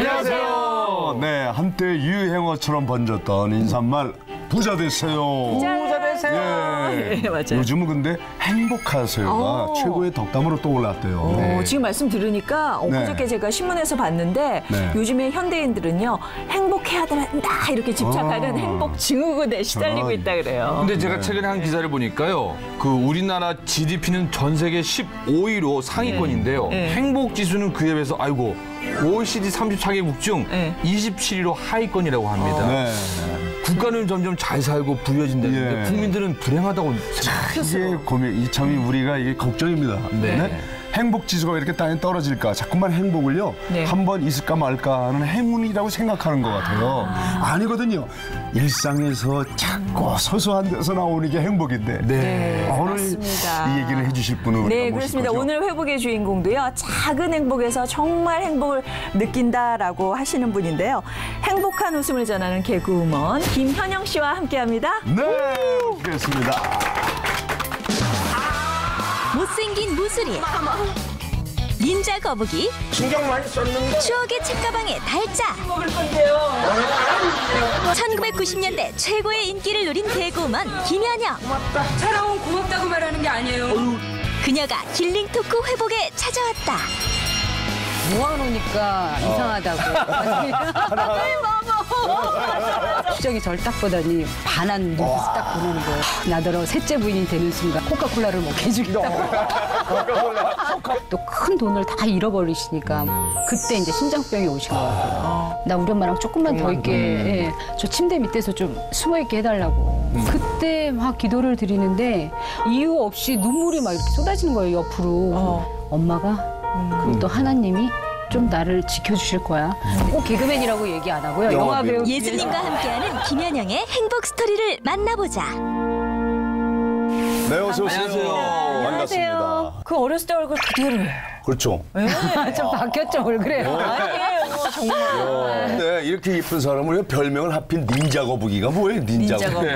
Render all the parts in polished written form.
안녕하세요. 네, 한때 유행어처럼 번졌던 인사말 부자 되세요. 부자 되세요. 예. 네, 맞아요. 요즘은 근데 행복하세요가 최고의 덕담으로 떠올랐대요. 네. 지금 말씀 들으니까 엊그저께 제가 신문에서 봤는데 요즘에 현대인들은요 행복해야 된다 이렇게 집착하는 행복 증후군에 시달리고 있다 그래요. 근데 제가 최근에 한 기사를 보니까요. 그 우리나라 GDP는 전 세계 15위로 상위권인데요. 행복 지수는 그에 비해서 아이고 OECD 34개국 중 27위로 하위권이라고 합니다. 국가는 점점 잘 살고 부유해진다는데 국민들은 불행하다고 생각해요. 이게 고민, 이참이 우리가 이게 걱정입니다. 네. 행복 지수가 이렇게 땅에 떨어질까? 자꾸만 행복을요. 한번 있을까 말까 하는 행운이라고 생각하는 것 같아요. 아니거든요. 일상에서 자꾸 소소한 데서 나오는 게 행복인데. 오늘 맞습니다. 이 얘기를 해주실 분은 네, 그렇습니다. 거죠? 오늘 회복의 주인공도요. 작은 행복에서 정말 행복을 느낀다라고 하시는 분인데요. 행복한 웃음을 전하는 개그우먼 김현영 씨와 함께합니다. 네, 그렇습니다. 못생긴 무술이 닌자 거북이 신경 많이 썼는데 추억의 책가방의 달짜 먹을 건데요. 1990년대 최고의 인기를 누린 개그우먼 김현영. 고맙다. 살아온 고맙다고 말하는 게 아니에요. 그녀가 힐링 토크 회복에 찾아왔다. 모아놓으니까 이상하다고. 수정이 절 딱 보더니 반한 눈빛 딱 보는 거. 나더러 셋째 부인이 되는 순간 코카콜라를 먹게 해주겠다고. 또 큰 돈을 다 잃어버리시니까 그때 이제 심장병이 오신 것 같아요. 나 우리 엄마랑 조금만 더 있게 저 침대 밑에서 좀 숨어 있게 해달라고. 그때 막 기도를 드리는데 이유 없이 눈물이 막 이렇게 쏟아지는 거예요, 옆으로. 엄마가 그리고 또 하나님이 좀 나를 지켜주실 거야. 꼭 개그맨이라고 얘기 안 하고요. 영화 배우. 예수님과 함께하는 김현영의 행복 스토리를 만나보자. 네, 어서 오세요. 반갑습니다. 그 어렸을 때 얼굴 그대로예요. 그렇죠. 좀 바뀌었죠, 얼굴에요. 아니에요, 정말. 근데 이렇게 예쁜 사람을 별명을 하필 닌자 거북이가 뭐예요, 닌자 거북이?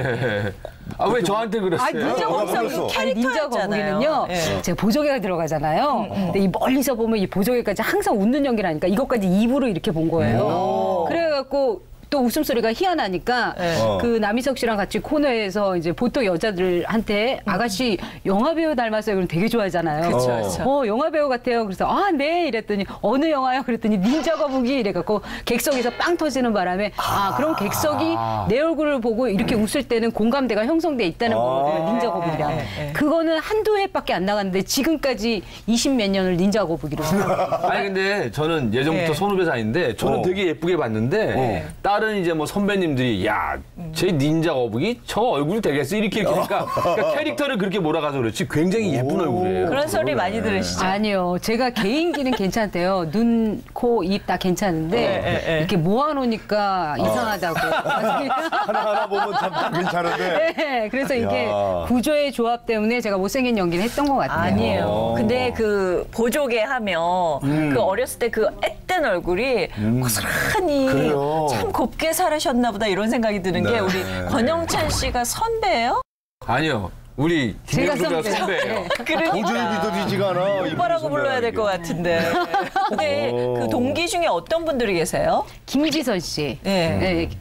아, 왜 저한테 그랬어요? 닌자 거북이 닌자 거북이는요. 제가 보조개가 들어가잖아요. 근데 이 멀리서 보면 이 보조개까지 항상 웃는 연기를 하니까 이것까지 입으로 이렇게 본 거예요. 그래갖고 또 웃음소리가 희한하니까 그 남희석 씨랑 같이 코너에서 이제 보통 여자들한테 아가씨 영화배우 닮았어요. 그럼 되게 좋아하잖아요. 그렇죠. 영화배우 같아요. 그래서 아, 네 이랬더니 어느 영화요? 그랬더니 닌자 거북이 이래갖고 객석에서 빵 터지는 바람에 그럼 객석이 내 얼굴을 보고 이렇게 웃을 때는 공감대가 형성돼 있다는 거거든요. 닌자 거북이랑. 그거는 한두 회밖에 안 나갔는데 지금까지 20몇 년을 닌자 거북이로 생각해요. 아니 근데 저는 예전부터 선후배 사이인데 저는 되게 예쁘게 봤는데 다른 이제 뭐 선배님들이 야, 제 닌자 거북이 저 얼굴 되겠어 이렇게 그러니까 캐릭터를 그렇게 몰아가서 그렇지 굉장히 예쁜 얼굴이에요. 그런 소리 많이 들으시죠? 아니요. 제가 개인기는 괜찮대요. 눈, 코, 입 다 괜찮은데 이렇게 모아놓으니까 이상하다고. 하나하나 보면 참 괜찮은데. 네, 그래서 이게 구조의 조합 때문에 제가 못생긴 연기를 했던 것 같아요. 아니에요. 근데 그 보조개 하면 그 어렸을 때 그 앳된 얼굴이 고스란히 참 곱게 살으셨나 보다 이런 생각이 드는 게 우리 권영찬 씨가 선배예요? 아니요. 우리 김영수가 선배예요. 도저히 믿어지지가 않아. 오빠라고 불러야 될 것 같은데. 근데 그 동기 중에 어떤 분들이 계세요? 김지선 씨,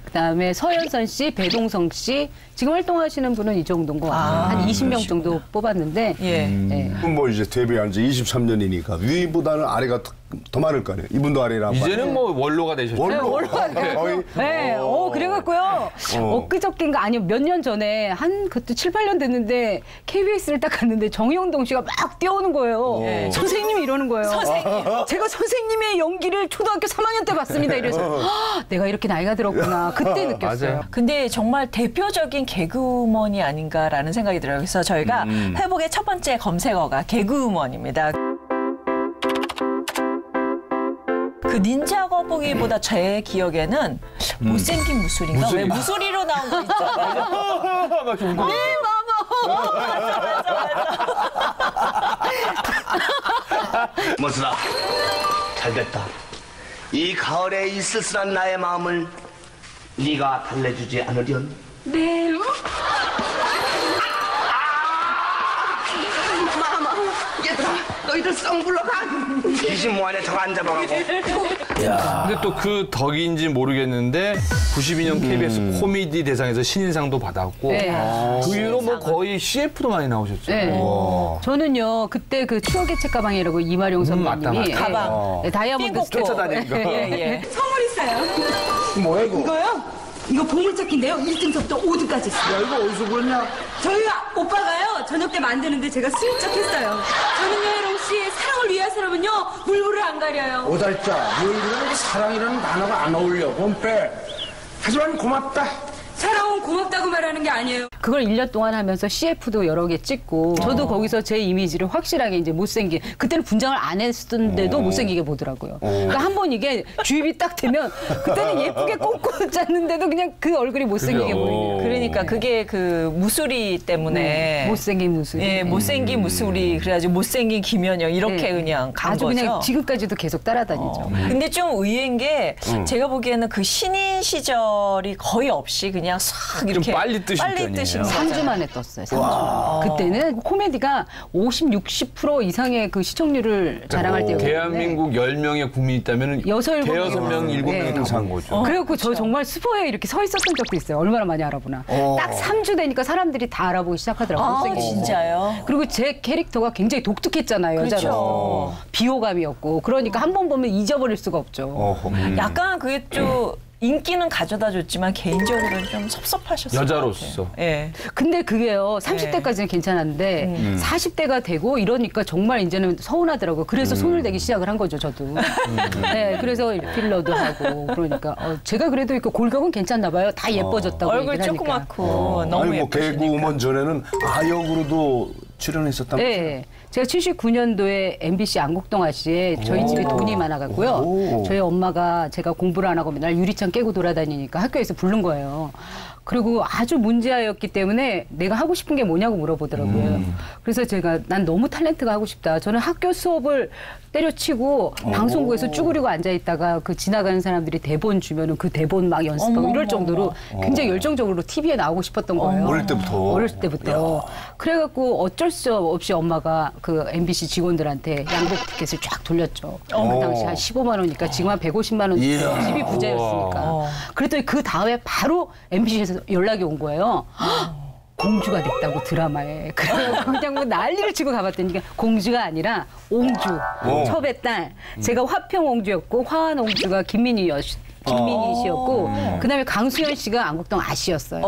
그다음에 서현선 씨, 배동성 씨, 지금 활동하시는 분은 이 정도인 것 같아요. 한 20명 정도 뽑았는데. 뭐 이제 데뷔한 지 23년이니까 위보다는 아래가 더 많을 거 아니에요. 이분도 아래라. 이제는 뭐 원로가 되셨죠. 원로가 돼요. 네, 그래갖고요. 엊그저께인가 아니요 몇 년 전에 한 그때 7, 8년 됐는데 KBS를 딱 갔는데 정영동 씨가 막 뛰어오는 거예요. 선생님이 이러는 거예요. 제가 선생님의 연기를 초등학교 3학년 때 봤습니다. 이래서 내가 이렇게 나이가 들었구나. 그때 느꼈어요. 맞아요. 근데 정말 대표적인 개그우먼이 아닌가라는 생각이 들어요. 그래서 저희가 회복의 첫 번째 검색어가 개그우먼입니다. 그 닌자 거북이보다 제 기억에는 못생긴 무술인가? 왜 무술이로 나온 거 있잖아요. 네, 마마. 맞아. 머슬아, 잘됐다. 이 가을에 이 쓸쓸한 나의 마음을 네가 달래주지 않으련? 네. 마마, 얘들아, 너희들 썩 불러가. 귀신 뭐하냐 저거 안 잡아가고. 근데 또 그 덕인지 모르겠는데 92년 KBS 코미디 대상에서 신인상도 받았고 그 이후로 뭐 거의 CF도 많이 나오셨죠. 네. 저는요 그때 그 추억의 책가방이라고 이마룡 선배님이 가방 다이아몬드 쫓아다니는 거. 선물 있어요. 뭐야 이거? 이거요? 이거 보물찾기인데요. 1등부터 5등까지 있어요. 야 이거 어디서 구했냐? 저희 오빠가요. 저녁 때 만드는데 제가 슬쩍 했어요. 저는요, 혜롱 씨, 사랑을 위해서라면요, 물불을 안 가려요. 오달자, 물이라는 사랑이라는 단어가 안 어울려. 돈 빼. 하지만 고맙다. 사랑은 고맙다고 말하는 게 아니에요. 그걸 1년 동안 하면서 CF도 여러 개 찍고 저도 거기서 제 이미지를 확실하게 이제 못생긴 그때는 분장을 안 했었는데도 못생기게 보더라고요. 그러니까 한 번 이게 주입이 딱 되면 그때는 예쁘게 꽁꽁 짰는데도 그냥 그 얼굴이 못생기게 보이는. 그러니까 그게 그 무술이 때문에 못생긴 무술. 예, 못생긴 무술이 그래가지고 못생긴 김연영 이렇게 그냥 간 아주 거죠. 그냥 지금까지도 계속 따라다니죠. 근데 좀 의외인 게 제가 보기에는 그 신인 시절이 거의 없이 그냥 싹 이렇게 빨리 뜨신 편이에요. 3주 만에 떴어요. 3주. 그때는 코미디가 50, 60% 이상의 그 시청률을 자랑할 때였거든요. 대한민국 10명의 국민이 있다면 여섯, 일곱 대여섯 명, 명이요. 7명이 다 산 거죠. 그래갖고 저 정말 슈퍼에 이렇게 서 있었던 적도 있어요. 얼마나 많이 알아보나. 딱 3주 되니까 사람들이 다 알아보기 시작하더라고요. 아, 진짜요? 그리고 제 캐릭터가 굉장히 독특했잖아요. 그렇죠. 여자로서. 비호감이었고. 그러니까 한 번 보면 잊어버릴 수가 없죠. 약간 그게 좀 인기는 가져다 줬지만 개인적으로는 좀 섭섭하셨어요. 여자로서. 예. 근데 그게요, 30대까지는 괜찮았는데 40대가 되고 이러니까 정말 이제는 서운하더라고요. 그래서 손을 대기 시작을 한 거죠, 저도. 네, 그래서 필러도 하고 그러니까 제가 그래도 그 골격은 괜찮나 봐요. 다 예뻐졌다고 얼굴 얘기를 하니까. 조그맣고 너무 아니 뭐 예쁘시니까. 개그우먼 전에는 아역으로도 출연했었다면서요? 네. 제가 79년도에 MBC 안국동 아시에 저희 집이 돈이 많아갖고요. 저희 엄마가 제가 공부를 안 하고 맨날 유리창 깨고 돌아다니니까 학교에서 부른 거예요. 그리고 아주 문제아였기 때문에 내가 하고 싶은 게 뭐냐고 물어보더라고요. 그래서 제가 난 너무 탤런트가 하고 싶다. 저는 학교 수업을 때려치고 방송국에서 쭈그리고 앉아있다가 그 지나가는 사람들이 대본 주면은 그 대본 막 연습하고 이럴 정도로 굉장히 열정적으로 TV에 나오고 싶었던 거예요. 어릴 때부터? 어렸을 때부터. 그래가지고 어쩔 수 없이 엄마가 그 MBC 직원들한테 양복 티켓을 쫙 돌렸죠. 그 당시 한 15만 원이니까 지금 한 150만 원 집이 부자였으니까. 그랬더니 그 다음에 바로 MBC에서 연락이 온 거예요. 공주가 됐다고 드라마에. 그래서 그냥 뭐 난리를 치고 가봤더니 공주가 아니라 옹주. 첩의 딸. 제가 화평옹주였고 화환옹주가 김민희 씨였고 그다음에 강수연 씨가 안국동 아씨였어요.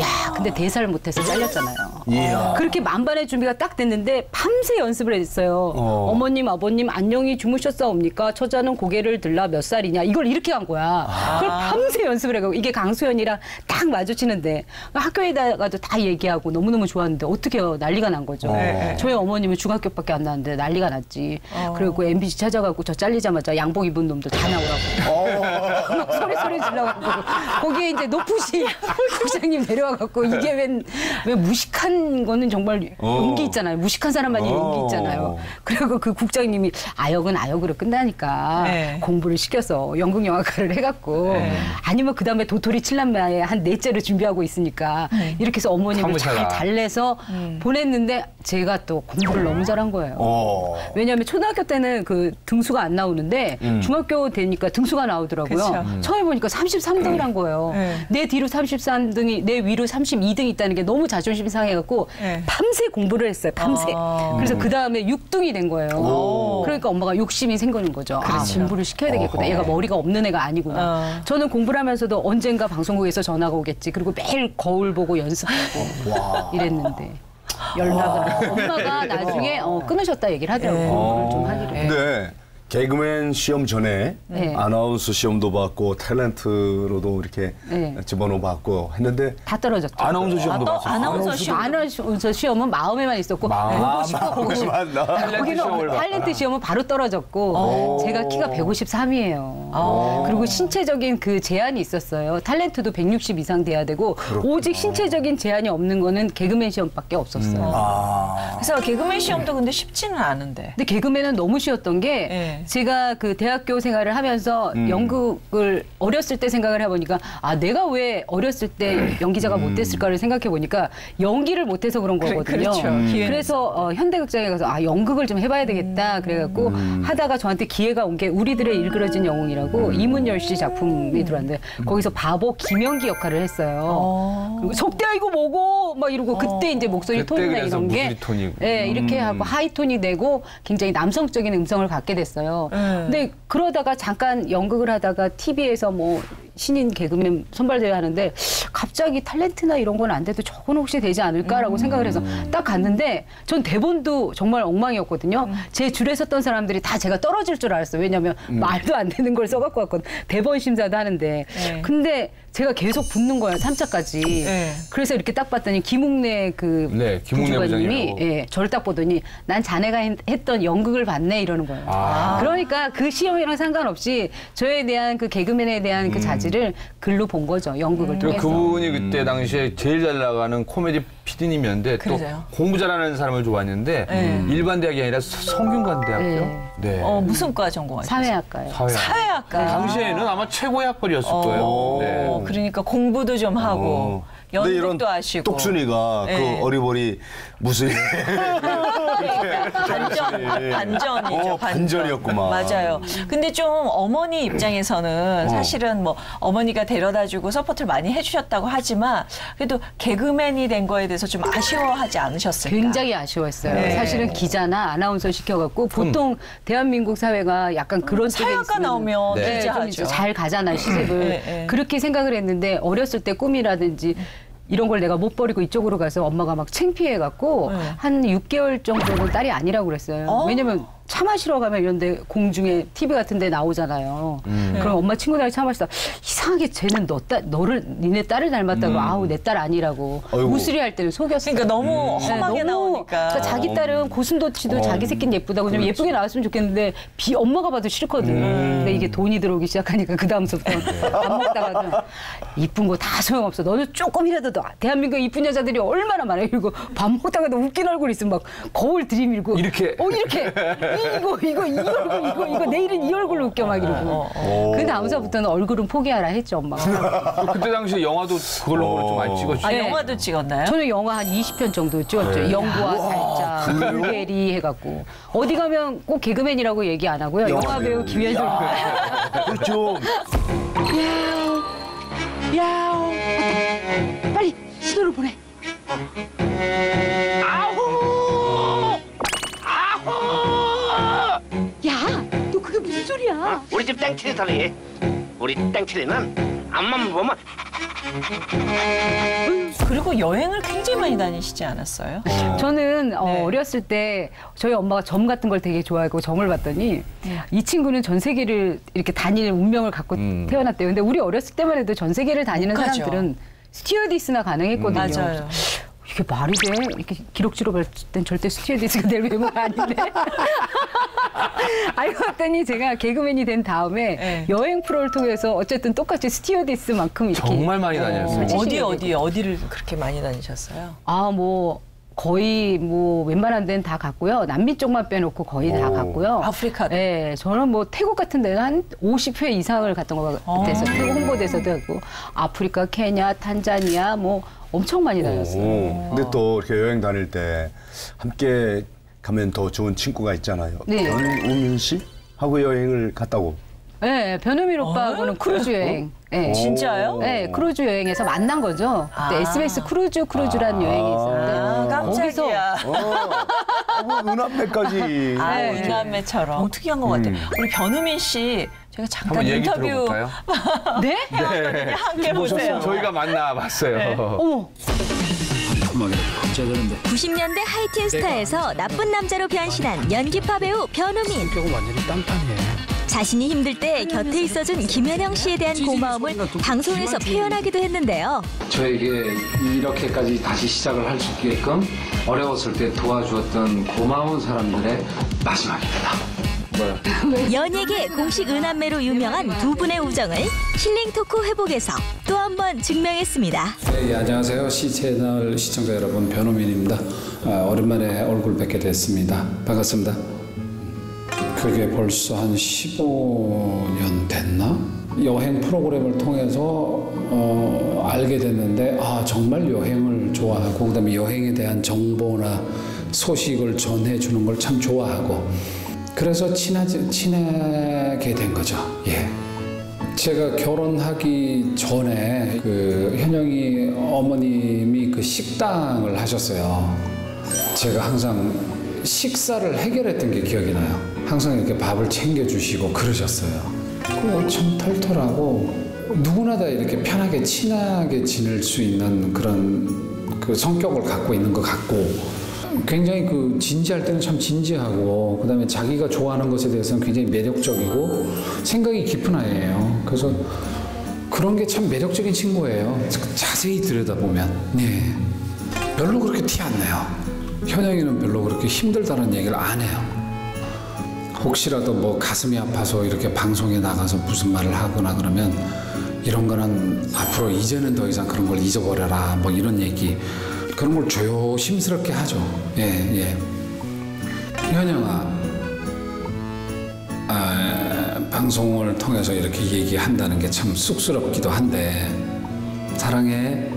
야, 근데 대사를 못해서 잘렸잖아요. 그렇게 만반의 준비가 딱 됐는데 밤새 연습을 했어요. 어머님, 아버님 안녕히 주무셨사옵니까? 처자는 고개를 들라 몇 살이냐? 이걸 이렇게 한 거야. 그걸 밤새 연습을 해가지고 이게 강수연이랑 딱 마주치는데 학교에다가도 다 얘기하고 너무너무 좋았는데 어떻게 해요? 난리가 난 거죠. 저희 어머님은 중학교밖에 안 나왔는데 난리가 났지. 그리고 MBC 찾아가고 저 잘리자마자 양복 입은 놈들 다 나오라고. 막 소리 질러갖고 거기에 이제 높으신 국장님 내려와갖고 이게 왜 무식한 거는 정말 용기 있잖아요. 무식한 사람만이 용기 있잖아요. 그리고 그 국장님이 아역은 아역으로 끝나니까 공부를 시켜서 연극영화과를 해갖고 아니면 그 다음에 도토리 칠남매에 한 4째를 준비하고 있으니까 이렇게 해서 어머님을 잘 달래서 보냈는데 제가 또 공부를 너무 잘한 거예요. 왜냐하면 초등학교 때는 그 등수가 안 나오는데 중학교 되니까 등수가 나오더라고요. 처음에 보니까 33등을 한 거예요. 내 뒤로 33등이 내 위로 32등이 있다는 게 너무 자존심이 상해갖고 밤새 공부를 했어요. 밤새. 그래서 그 다음에 6등이 된 거예요. 그러니까 엄마가 욕심이 생기는 거죠. 아, 공부를 시켜야 되겠구나. 얘가 머리가 없는 애가 아니구나. 저는 공부를 하면서도 언젠가 방송국에서 전화가 오겠지. 그리고 매일 거울 보고 연습하고 이랬는데. 연락을 하고 엄마가 나중에 끊으셨다 얘기를 하더라고요. 공부를 좀 하기로. 근데 개그맨 시험 전에 아나운서 시험도 받고 탤런트로도 이렇게 집어넣어 받고 했는데 다 떨어졌죠. 아나운서 시험도 봤어요. 아나운서 시험은 마음에만 있었고 보고 싶어. 거기는 탤런트 시험은 바로 떨어졌고 제가 키가 153이에요. 그리고 신체적인 그 제한이 있었어요. 탤런트도 160 이상 돼야 되고 오직 신체적인 제한이 없는 거는 개그맨 시험밖에 없었어요. 그래서 개그맨 시험도 근데 쉽지는 않은데. 근데 개그맨은 너무 쉬웠던 게 제가 그 대학교 생활을 하면서 연극을 어렸을 때 생각을 해보니까 내가 왜 어렸을 때 연기자가 못 됐을까를 생각해 보니까 연기를 못해서 그런 거거든요. 그렇죠. 그래서 현대극장에 가서 연극을 좀 해봐야 되겠다 그래갖고 하다가 저한테 기회가 온 게 우리들의 일그러진 영웅이라고 이문열 씨 작품이 들어왔는데 거기서 바보 김연기 역할을 했어요. 그리고 속대야 이거 뭐고 막 이러고 그때 이제 목소리 톤이나 이런 게 이렇게 하고 하이톤이 되고 굉장히 남성적인 음성을 갖게 됐어요. 근데 그러다가 잠깐 연극을 하다가 TV에서 뭐 신인 개그맨 선발대회 하는데 갑자기 탤런트나 이런 건 안 돼도 저건 혹시 되지 않을까라고 생각을 해서 딱 갔는데 전 대본도 정말 엉망이었거든요. 제 줄에 섰던 사람들이 다 제가 떨어질 줄 알았어요. 왜냐하면 말도 안 되는 걸 써갖고 왔거든. 대본 심사도 하는데. 근데 제가 계속 붙는 거예요. 3차까지. 그래서 이렇게 딱 봤더니 김웅래 그 부주관님이 저를 딱 보더니 난 자네가 했던 연극을 봤네 이러는 거예요. 그러니까 그 시험이랑 상관없이 저에 대한 그 개그맨에 대한 그 자질을 글로 본 거죠. 연극을 통해서. 그분이 그때 당시에 제일 잘 나가는 코미디 PD님이었는데 또 공부 잘하는 사람을 좋아했는데 일반 대학이 아니라 성균관대학교. 무슨 과 전공하셨어요? 사회학과요. 사회학과. 당시에는 아마 최고의 학벌이었을 거예요. 그러니까 공부도 좀 하고 연극도 하시고. 똑순이가 그 어리버리 무슨 반전이죠. 반전이었구만. 맞아요. 근데 좀 어머니 입장에서는 사실은 뭐 어머니가 데려다주고 서포트를 많이 해주셨다고 하지만 그래도 개그맨이 된 거에 대해서 좀 아쉬워하지 않으셨을까? 굉장히 아쉬웠어요. 사실은 기자나 아나운서 시켜갖고 보통 대한민국 사회가 약간 그런 쪽에 사회학과 나오면 기자하죠. 잘 가잖아요, 시집을. 그렇게 생각을 했는데 어렸을 때 꿈이라든지 이런 걸 내가 못 버리고 이쪽으로 가서 엄마가 막 창피해갖고 한 6개월 정도는 딸이 아니라고 그랬어요. 왜냐면 차 마시러 가면 이런 데 공중에 TV 같은 데 나오잖아요. 그럼 엄마 친구들이 차 마시다 이상하게 쟤는 니네 딸을 닮았다고 아우 내 딸 아니라고 우스리 할 때는 속였어요. 그러니까 너무 험하게 나오니까. 그러니까 자기 딸은 고슴도치도 자기 새끼는 예쁘다고 좀 예쁘게 나왔으면 좋겠는데 엄마가 봐도 싫거든. 근데 이게 돈이 들어오기 시작하니까 그 다음부터 밥 먹다가도 이쁜 거 다 소용없어. 너는 조금이라도 더 대한민국에 이쁜 여자들이 얼마나 많아요. 그리고 밥 먹다가도 웃긴 얼굴 있으면 막 거울 들이밀고 이렇게 이거 내일은 이 얼굴로 웃겨 막 이러고. 그 다음서부터는 얼굴은 포기하라 했죠 엄마가. 그때 당시에 영화도 그걸로 좀 많이 찍었죠. 영화도 찍었나요? 저는 영화 한 20편 정도 찍었죠. 영구와 살짝, 불게리 해갖고. 어디 가면 꼭 개그맨이라고 얘기 안 하고요. 영화 배우 김현정. 그렇죠. 야옹. 빨리 신호를 보내. 야, 너 그게 무슨 소리야? 우리 집 땡칠이 소리. 우리 땡칠이는 앞만 보면. 그리고 여행을 굉장히 많이 다니시지 않았어요? 저는 어렸을 때 저희 엄마가 점 같은 걸 되게 좋아하고 점을 봤더니 이 친구는 전 세계를 이렇게 다닐 운명을 갖고 태어났대요. 근데 우리 어렸을 때만 해도 전 세계를 다니는 사람들은 스튜어디스나 가능했거든요. 맞아요. 이게 말이 돼? 이렇게 기록지로 봤을 땐 절대 스튜어디스가 될 외모가 아닌데. 알고 봤더니 제가 개그맨이 된 다음에 여행 프로를 통해서 어쨌든 똑같이 스튜어디스만큼 이렇게. 정말 많이 다녔어요. 어디를 그렇게 많이 다니셨어요? 거의 웬만한 데는 다 갔고요. 남미 쪽만 빼놓고 거의 다 갔고요. 아프리카? 네, 저는 태국 같은 데는 한 50회 이상을 갔던 것 같아서 태국 홍보대사도 했고 아프리카, 케냐, 탄자니아 엄청 많이 다녔어요. 근데 또 이렇게 여행 다닐 때 함께 가면 더 좋은 친구가 있잖아요. 변우민 씨 하고 여행을 갔다고. 네, 변우민 오빠하고는 크루즈 여행. 네. 진짜요? 네, 크루즈 여행에서 만난 거죠. 그때 SBS 크루즈라는 여행이 있었는데 깜짝이야. 은한매까지. 은한매처럼. 특이한 것 같아요. 우리 변우민 씨 제가 잠깐 얘기 인터뷰 들어볼까요? 네? 해왔거든요. 함께 보세요. 저희가 만나봤어요. 어머. 90년대 하이틴 스타에서 나쁜 남자로 변신한 연기파 배우 변우민. 자신이 힘들 때 곁에 있어준 김연영 씨에 대한 고마움을 방송에서 표현하기도 했는데요. 저에게 이렇게까지 다시 시작을 할 수 있게끔 어려웠을 때 도와주었던 고마운 사람들의 마지막입니다. 거야. 연예계 공식 은한매로 유명한 두 분의 우정을 힐링 토크 회복에서 또 한 번 증명했습니다. 네, 안녕하세요. C채널 시청자 여러분, 변호민입니다. 오랜만에 얼굴 뵙게 됐습니다. 반갑습니다. 그게 벌써 한 15년 됐나? 여행 프로그램을 통해서 알게 됐는데 정말 여행을 좋아하고 그다음에 여행에 대한 정보나 소식을 전해주는 걸 참 좋아하고 그래서 친하게 된 거죠. 예. 제가 결혼하기 전에 그 현영이 어머님이 그 식당을 하셨어요. 제가 항상 식사를 해결했던 게 기억이 나요. 항상 이렇게 밥을 챙겨주시고 그러셨어요. 참 털털하고 누구나 다 이렇게 편하게 친하게 지낼 수 있는 그런 그 성격을 갖고 있는 것 같고 굉장히 그 진지할 때는 참 진지하고 그다음에 자기가 좋아하는 것에 대해서는 굉장히 매력적이고 생각이 깊은 아이예요. 그래서 그런 게 참 매력적인 친구예요. 자세히 들여다보면 네. 별로 그렇게 티 안 내요. 현영이는 별로 그렇게 힘들다는 얘기를 안 해요. 혹시라도 뭐 가슴이 아파서 이렇게 방송에 나가서 무슨 말을 하거나 그러면 이런 거는 앞으로 이제는 더 이상 그런 걸 잊어버려라 뭐 이런 얘기 그런 걸 조심스럽게 하죠. 예. 현영아, 방송을 통해서 이렇게 얘기한다는 게 참 쑥스럽기도 한데 사랑해.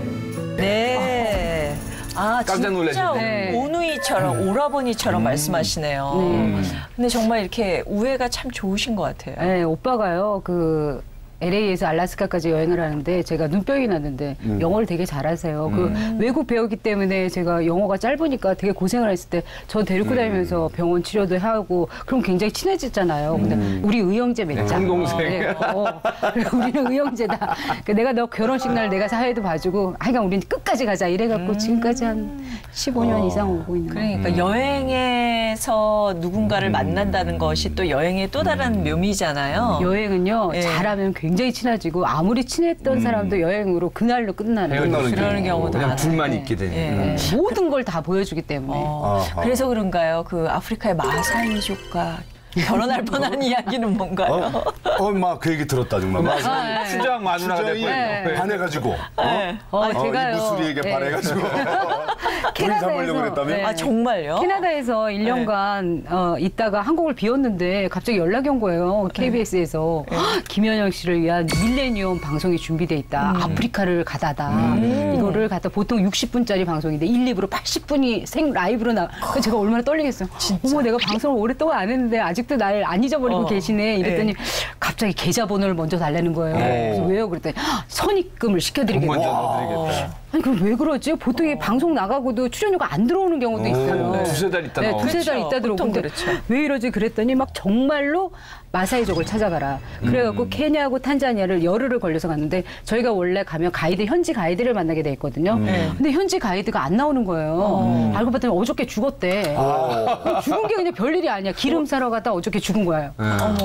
네. 깜짝 놀라셨네. 진짜 오누이처럼 오라버니처럼 말씀하시네요. 근데 정말 이렇게 우애가 참 좋으신 것 같아요. 네, 오빠가요. 그 LA에서 알래스카까지 여행을 하는데 제가 눈병이 났는데 영어를 되게 잘하세요. 그 외국 배우기 때문에 제가 영어가 짧으니까 되게 고생을 했을 때 저 데리고 다니면서 병원 치료도 하고 그럼 굉장히 친해졌잖아요. 근데 우리 의형제 맺자. 동생. 우리는 의형제다. 내가 너 결혼식 날 내가 사회도 봐주고 하여간 우리는 끝까지 가자 이래갖고 지금까지 한 15년 이상 오고 있는 거예요. 그러니까 여행에서 누군가를 만난다는 것이 또 여행의 또 다른 묘미잖아요. 여행은요. 잘하면 굉장히 친해지고 아무리 친했던 사람도 여행으로 그날로 끝나는 그런 경우도 그냥 많아요. 둘만 있게 되는. 모든 걸 다 보여주기 때문에. 그래서 그런가요? 그 아프리카의 마사이족과 결혼할 뻔한 이야기는 뭔가요? 막 그 얘기 들었다 정말. 추장 마누라가 됐거든요. 반해가지고. 제가요. 이 무술이에게 반해가지고. 둘이 잡으려고 그랬다며? 정말요? 캐나다에서 1년간 있다가 한국을 비웠는데 갑자기 연락이 온 거예요. KBS에서 김현영 씨를 위한 밀레니엄 방송이 준비돼 있다. 아프리카를 가다다. 이거를 갖다 보통 60분짜리 방송인데 1, 2부로 80분이 생 라이브로 그래서 제가 얼마나 떨리겠어요. 어머 내가 방송을 오랫동안 안 했는데 아직도 날 안 잊어버리고 계시네. 이랬더니 갑자기 계좌번호를 먼저 달라는 거예요. 그래서 왜요? 그랬더니 선입금을 시켜드리겠다. 아니 그럼 왜 그러지? 보통 이 방송 나가고도 출연료가 안 들어오는 경우도 있어요. 두세 달 있다 네, 두세 달 있다 들어오고. 근데 왜 이러지? 그랬더니 막 정말로 마사이족을 찾아가라. 그래갖고 케냐하고 탄자니아를 열흘을 걸려서 갔는데 저희가 원래 가면 현지 가이드를 만나게 돼 있거든요. 근데 현지 가이드가 안 나오는 거예요. 알고 봤더니 어저께 죽었대. 죽은 게 그냥 별일이 아니야. 기름 사러 갔다 어저께 죽은 거예요.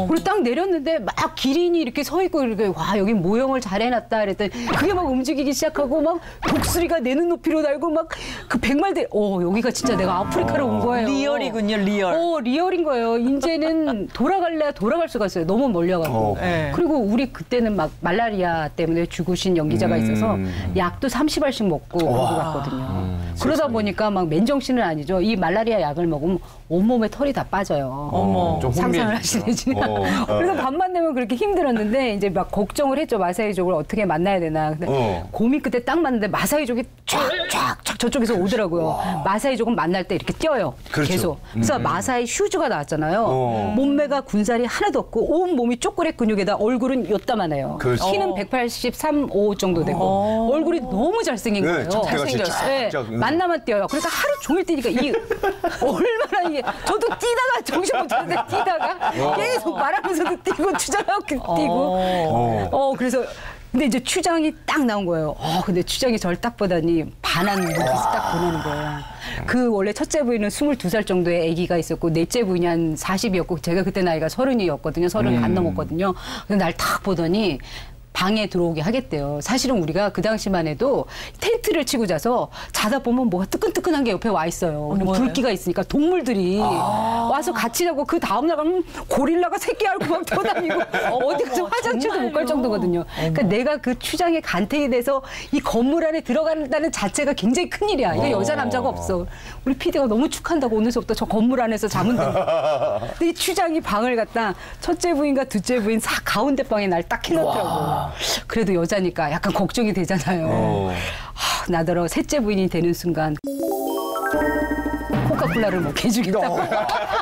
그리고 딱 내렸는데 막 기린이 이렇게 서 있고 이렇게 와 여기 모형을 잘 해놨다 그랬더니 그게 막 움직이기 시작하고 막 독수리가 내는 높이로 달고 막 그 백말들 여기가 진짜 내가 아프리카로 온 거예요. 리얼이군요, 리얼. 리얼인 거예요. 이제는 돌아갈 수가 있어요. 너무 멀려가고. 그리고 우리 그때는 막 말라리아 때문에 죽으신 연기자가 있어서 약도 30알씩 먹고 그러고 갔거든요. 그러다 보니까 막 맨정신은 아니죠. 이 말라리아 약을 먹으면 온몸에 털이 다 빠져요. 상상을 하시는지. 그래서 밥만 내면 그렇게 힘들었는데 이제 막 걱정을 했죠. 마사이족을 어떻게 만나야 되나. 근데 고민 끝에 딱 맞는데 마사이족이 쫙쫙 저쪽에서 오더라고요. 마사이족은 만날 때 이렇게 뛰어요. 그렇죠. 계속. 그래서 마사이 슈즈가 나왔잖아요. 몸매가 군살이 하나도 없고 온 몸이 초콜릿 근육에다 얼굴은 요따만해요. 그렇죠. 키는 183, 5 정도 되고 얼굴이 너무 잘생긴 거예요. 잘생겼어요. 만나면 뛰어요. 그러니까 하루 종일 뛰니까 얼마나 이게 저도 뛰다가 정신 못 차는데 뛰다가 계속 말하면서도 뛰고 추장하고 뛰고 그래서 근데 이제 추장이 딱 나온 거예요. 근데 추장이 저를 딱 보더니 반한 눈빛을 딱 보내는 거예요. 그 원래 첫째 부인은 22살 정도의 아기가 있었고 넷째 부인이 한 40이었고 제가 그때 나이가 30이었거든요. 30 안 넘었거든요. 근데 날 딱 보더니 방에 들어오게 하겠대요. 사실은 우리가 그 당시만 해도 텐트를 치고 자서 자다 보면 뭐가 뜨끈뜨끈한 게 옆에 와 있어요. 불기가 있으니까 동물들이 와서 같이 자고 그 다음날 가면 고릴라가 새끼 알고 막 뛰어다니고 어디 가서 화장실도 못 갈 정도거든요. 그러니까 내가 그 추장에 간택이 돼서 이 건물 안에 들어간다는 자체가 굉장히 큰일이야. 이게 여자 남자가 없어. 우리 PD가 너무 축한다고 오늘서부터 저 건물 안에서 자면 된다. 근데 이 추장이 방을 갖다 첫째 부인과 둘째 부인 가운데 방에 날 딱 해놨더라고. 그래도 여자니까 약간 걱정이 되잖아요. 나더러 셋째 부인이 되는 순간 코카콜라를 뭐 개주겠다고.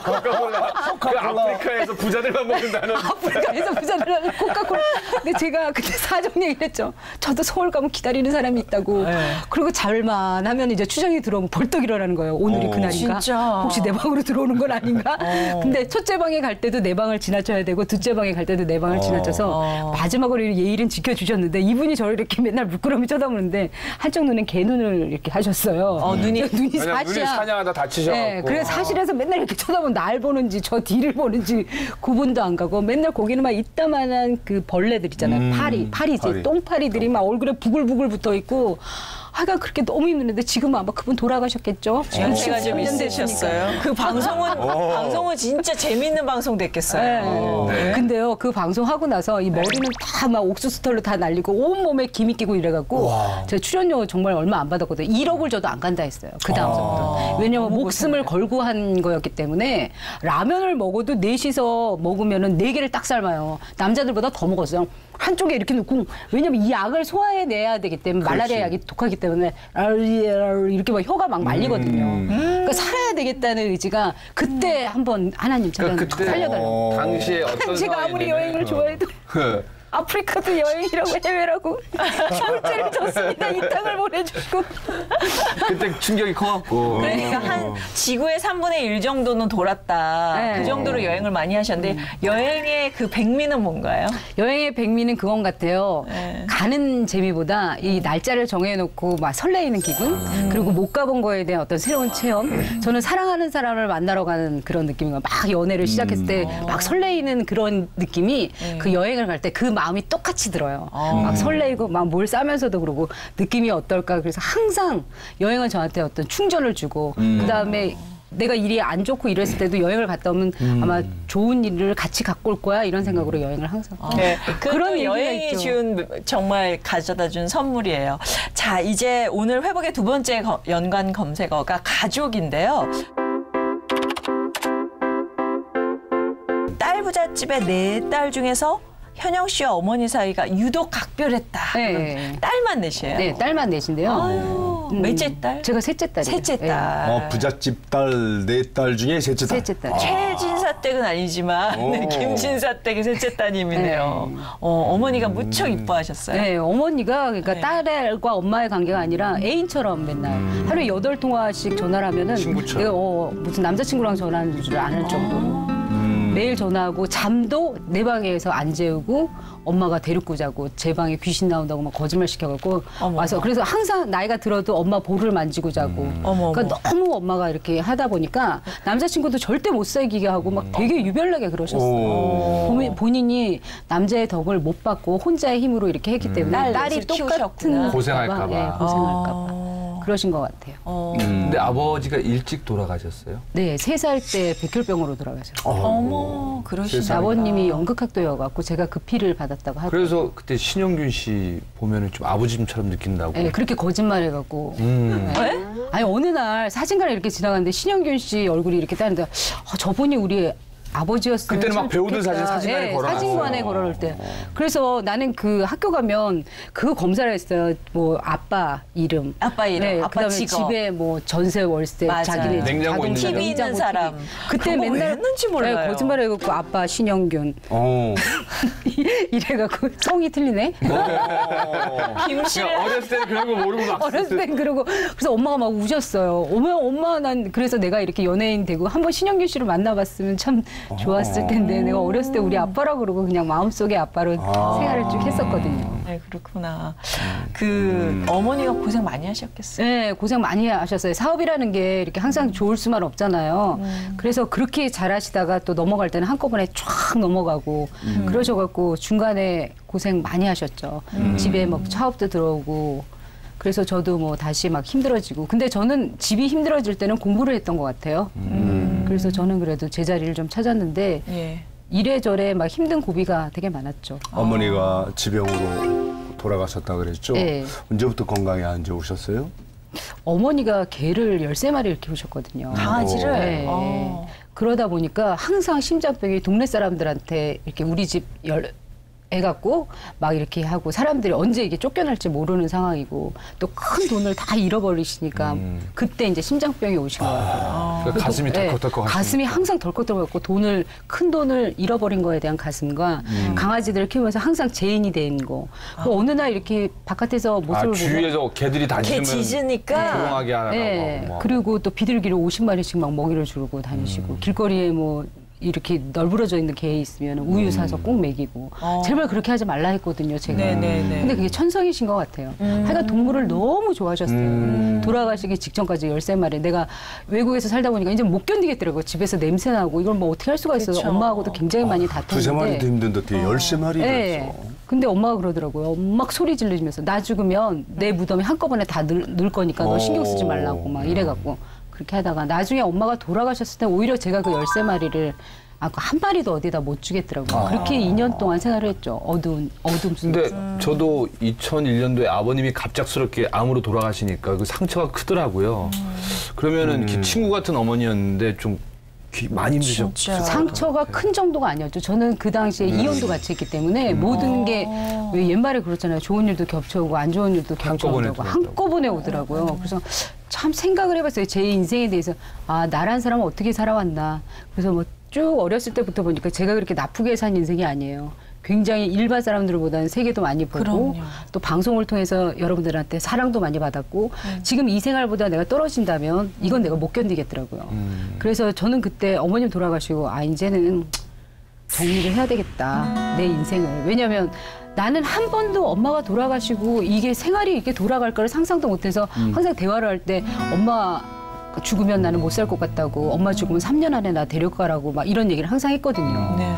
코카콜라. 그 아프리카에서 부자들만 먹는다는. 아프리카에서 부자들만 코카콜라. 근데 제가 그때 사정 얘기를 했죠. 저도 서울 가면 기다리는 사람이 있다고. 그리고 잘만 하면 이제 추정이 들어오면 벌떡 일어나는 거예요. 오늘이 그날인가? 진짜. 혹시 내 방으로 들어오는 건 아닌가? 근데 첫째 방에 갈 때도 내 방을 지나쳐야 되고 둘째 방에 갈 때도 내 방을 지나쳐서 마지막으로 예의는 지켜주셨는데 이분이 저를 이렇게 맨날 물끄러미 쳐다보는데 한쪽 눈엔 개눈을 이렇게 하셨어요. 눈이 사시야. 눈이 사냥하다 다치셔. 네, 그래서 사실에서 맨날 이렇게 쳐다보면 날 보는지 저 뒤를 보는지 구분도 안 가고 맨날 거기는 막 이따만한 그 벌레들 있잖아요. 파리지. 똥파리들이 막 얼굴에 부글부글 붙어 있고 하여간 그렇게 너무 힘들는데 지금은 아마 그분 돌아가셨겠죠? 연세가 좀 있으셨어요. 그 방송은 진짜 재밌는 방송 됐겠어요. 네. 근데요, 그 방송하고 나서 이 머리는 다 막 옥수수 털로 다 날리고 온몸에 기미 끼고 이래갖고 제가 출연료 정말 얼마 안 받았거든요. 1억을 줘도 안 간다 했어요. 그 다음부터. 왜냐면 목숨을 걸고 한 거였기 때문에 라면을 먹어도 넷이서 먹으면은 4개를 딱 삶아요. 남자들보다 더 먹었어요. 한쪽에 이렇게 놓고 왜냐면 이 약을 소화해내야 되기 때문에 말라리아 약이 독하기 때문에 이렇게 막 혀가 막 말리거든요. 그러니까 살아야 되겠다는 의지가 그때 한번 하나님 제가 살려달라고. 당시에 어떤 제가 아무리 여행을 좋아해도 아프리카도 여행이라고 해외라고 형제를 줬습니다. 이 땅을 보내주고. 그때 충격이 커갖고. 그러니까 한 지구의 3분의 1 정도는 돌았다. 그 정도로 여행을 많이 하셨는데 여행의 그 백미는 뭔가요? 여행의 백미는 그건 같아요. 가는 재미보다 이 날짜를 정해놓고 막 설레이는 기분 그리고 못 가본 거에 대한 어떤 새로운 체험. 저는 사랑하는 사람을 만나러 가는 그런 느낌인 거예요. 막 연애를 시작했을 때 막 설레이는 그런 느낌이 그 여행을 갈 때 그 마음이 똑같이 들어요. 막 설레이고 막 뭘 싸면서도 그러고 느낌이 어떨까. 그래서 항상 여행은 저한테 어떤 충전을 주고 그다음에 내가 일이 안 좋고 이랬을 때도 여행을 갔다 오면 아마 좋은 일을 같이 갖고 올 거야 이런 생각으로 여행을 항상. 네, 그런 여행이 있죠. 준 정말 가져다 준 선물이에요. 자, 이제 오늘 회복의 두 번째 연관 검색어가 가족인데요. 딸 부잣집의 4딸 중에서 현영 씨와 어머니 사이가 유독 각별했다. 네. 딸만 넷이에요? 네, 딸만 넷인데요. 아유, 몇째 딸? 제가 셋째 딸이에요. 셋째 딸. 부잣집 딸 4딸 중에 셋째 딸. 셋째 딸. 최진사 댁은 아니지만 김진사 댁의 셋째 따님이네요. 어머니가 무척 이뻐하셨어요. 네, 어머니가 그러니까 딸과 엄마의 관계가 아니라 애인처럼 맨날 하루에 8통화씩 전화를 하면은 내가 무슨 남자친구랑 전화하는 줄 아는 정도로. 매일 전화하고 잠도 내 방에서 안 재우고 엄마가 데리고 자고 제 방에 귀신 나온다고 막 거짓말 시켜갖고 와서 그래서 항상 나이가 들어도 엄마 볼을 만지고 자고 그러니까 너무 엄마가 이렇게 하다 보니까 남자친구도 절대 못 사귀게 하고 막 되게 유별나게 그러셨어요. 본인이 남자의 덕을 못 받고 혼자의 힘으로 이렇게 했기 때문에 딸이 똑같은 고생할까 봐. 네, 고생할까 봐. 그러신 것 같아요. 근데 아버지가 일찍 돌아가셨어요? 네, 3살 때 백혈병으로 돌아가셨어요. 어머, 그러시다. 아버님이 연극학도여갖고 제가 그 피를 받았다고 하고. 그래서 그때 신영균 씨 보면은 좀 아버님처럼 느낀다고. 네, 그렇게 거짓말해갖고. 네. 아니 어느 날 사진관에 이렇게 지나갔는데 신영균 씨 얼굴이 이렇게 따는데 저분이 우리 아버지였으면 그때는 막 배우들 사진관에 걸어놨어요. 사진관에 걸어놓을 때. 그래서 나는 그 학교 가면 그거 검사를 했어요. 뭐 아빠 이름, 네, 아빠 그다음에 직업. 집에 뭐 전세 월세, 자기네 냉장고 있는 TV 있는 냉장고, 사람. 그때 그런 거 맨날 왜 했는지 몰라요. 네, 거짓말해갖고 아빠 신영균. 이래갖고 성이 틀리네. 김씨 어렸을 때는 그런 거 모르고 막. 어렸을 땐 그러고 그래서 엄마가 막 우셨어요. 엄마 난 그래서 내가 이렇게 연예인 되고 한번 신영균 씨를 만나봤으면 참 좋았을 텐데 내가 어렸을 때 우리 아빠라고 그러고 그냥 마음속에 아빠로 생활을 쭉 했었거든요. 네, 그렇구나. 어머니가 고생 많이 하셨겠어요? 네, 고생 많이 하셨어요. 사업이라는 게 이렇게 항상 좋을 수만 없잖아요. 그래서 그렇게 잘하시다가 또 넘어갈 때는 한꺼번에 쫙 넘어가고 그러셔갖고 중간에 고생 많이 하셨죠. 집에 막 사업도 들어오고 그래서 저도 뭐 다시 막 힘들어지고 근데 저는 집이 힘들어질 때는 공부를 했던 것 같아요. 그래서 저는 그래도 제자리를 좀 찾았는데 예. 이래저래 막 힘든 고비가 되게 많았죠. 어머니가 지병으로 돌아가셨다 그랬죠? 네. 언제부터 건강에 안 좋으셨어요? 어머니가 개를 13마리를 키우셨거든요. 강아지를? 네. 그러다 보니까 항상 심장병이 동네 사람들한테 이렇게 우리 집 애 갖고 막 이렇게 하고 사람들이 언제 이게 쫓겨날지 모르는 상황이고 또 큰 돈을 다 잃어버리시니까 그때 이제 심장병이 오신 것 같아요. 그러니까 가슴이 덜컥덜컥 가슴이 항상 덜컥덜컥 큰 돈을 잃어버린 거에 대한 가슴과 강아지들을 키우면서 항상 죄인이 된 거. 어느 날 이렇게 바깥에서 모습을 보고 주위에서 개들이 다니시면 개 짖으니까 조용하게 하라고. 네. 그리고 또 비둘기를 50마리씩 막 먹이를 주고 다니시고 길거리에 뭐 이렇게 널브러져 있는 개 있으면 우유 사서 꼭 먹이고 제발 그렇게 하지 말라 했거든요 제가. 근데 그게 천성이신 것 같아요. 하여간 동물을 너무 좋아하셨어요. 돌아가시기 직전까지 13마리. 내가 외국에서 살다 보니까 이제 못 견디겠더라고요. 집에서 냄새 나고 이걸 뭐 어떻게 할 수가 있어요. 그쵸. 엄마하고도 굉장히 많이 다퉜는데. 두세 마리도 힘든데 어떻게 13마리를 네. 했어. 근데 엄마가 그러더라고요. 막 소리 지르면서 나 죽으면 내 무덤에 한꺼번에 다 넣을 거니까 너 신경 쓰지 말라고 막 이래갖고. 그렇게 하다가 나중에 엄마가 돌아가셨을 때 오히려 제가 그 13마리를 한 마리도 어디다 못 주겠더라고요. 그렇게 2년 동안 생활을 했죠. 어두움 속에서. 근데 저도 2001년도에 아버님이 갑작스럽게 암으로 돌아가시니까 그 상처가 크더라고요. 그러면은 친구 같은 어머니였는데 좀 많이 힘드셨죠. 상처가 큰 정도가 아니었죠. 저는 그 당시에 이혼도 같이 했기 때문에 모든 게 왜 옛말에 그렇잖아요. 좋은 일도 겹쳐오고 안 좋은 일도 겹쳐오고 한꺼번에 오더라고요. 그래서 참 생각을 해봤어요. 제 인생에 대해서 나란 사람은 어떻게 살아왔나. 그래서 뭐 쭉 어렸을 때부터 보니까 제가 그렇게 나쁘게 산 인생이 아니에요. 굉장히 일반 사람들보다는 세계도 많이 보고 그럼요. 또 방송을 통해서 여러분들한테 사랑도 많이 받았고 지금 이 생활보다 내가 떨어진다면 이건 내가 못 견디겠더라고요. 그래서 저는 그때 어머님 돌아가시고 이제는 정리를 해야 되겠다. 내 인생을. 왜냐하면 나는 한 번도 엄마가 돌아가시고 이게 생활이 이렇게 돌아갈 거를 상상도 못해서 항상 대화를 할 때 엄마 죽으면 나는 못 살 것 같다고 엄마 죽으면 3년 안에 나 데려가라고 막 이런 얘기를 항상 했거든요. 네.